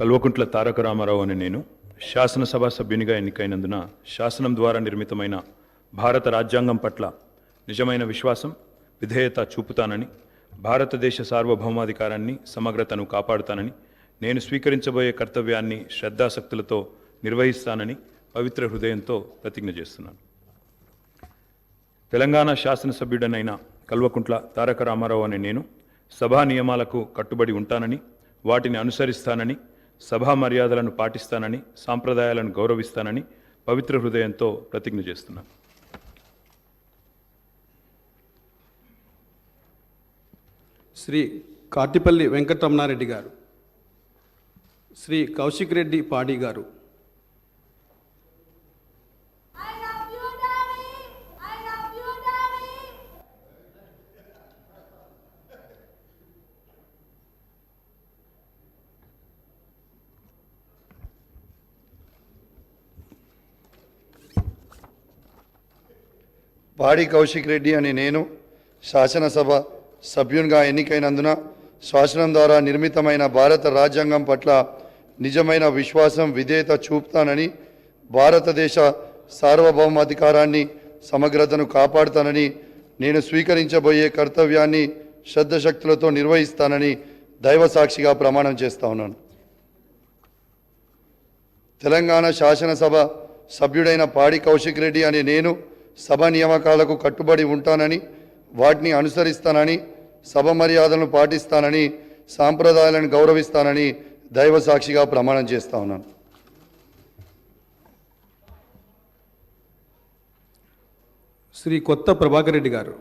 కల్వకుంట్ల తారక రామారావు అనే నేను శాసనసభ సభ్యునిగా ఎన్నికైనందున శాసనం ద్వారా నిర్మితమైన భారత రాజ్యాంగం పట్ల నిజమైన విశ్వాసం, విధేయత చూపుతానని, భారతదేశ సార్వభౌమాధికారాన్ని, సమగ్రతను కాపాడుతానని, నేను స్వీకరించబోయే కర్తవ్యాన్ని శ్రద్ధాశక్తులతో నిర్వహిస్తానని పవిత్ర హృదయంతో ప్రతిజ్ఞ చేస్తున్నాను. తెలంగాణ శాసనసభ్యుడనైన కల్వకుంట్ల తారక రామారావు అనే నేను సభా నియమాలకు కట్టుబడి ఉంటానని, వాటిని అనుసరిస్తానని, సభా మర్యాదలను పాటిస్తానని, సాంప్రదాయాలను గౌరవిస్తానని పవిత్ర హృదయంతో ప్రతిజ్ఞ చేస్తున్నాను. శ్రీ కార్తిపల్లి వెంకటరమణారెడ్డి గారు, శ్రీ కౌశిక్ రెడ్డి పాడి గారు, పాడి కౌశిక్ రెడ్డి అనే నేను శాసనసభ సభ్యునిగా ఎన్నికైనందున శాసనం ద్వారా నిర్మితమైన భారత రాజ్యాంగం పట్ల నిజమైన విశ్వాసం, విధేయత చూపుతానని, భారతదేశ సార్వభౌమాధికారాన్ని, సమగ్రతను కాపాడుతానని, నేను స్వీకరించబోయే కర్తవ్యాన్ని శ్రద్ధశక్తులతో నిర్వహిస్తానని దైవసాక్షిగా ప్రమాణం చేస్తా ఉన్నాను. తెలంగాణ శాసనసభ సభ్యుడైన పాడి కౌశిక్ రెడ్డి అనే నేను సభ నియామకాలకు కట్టుబడి ఉంటానని, వాటిని అనుసరిస్తానని, సభ మర్యాదలను పాటిస్తానని, సాంప్రదాయాలను గౌరవిస్తానని దైవసాక్షిగా ప్రమాణం చేస్తా ఉన్నాను. శ్రీ కొత్త ప్రభాకర్ రెడ్డి గారు,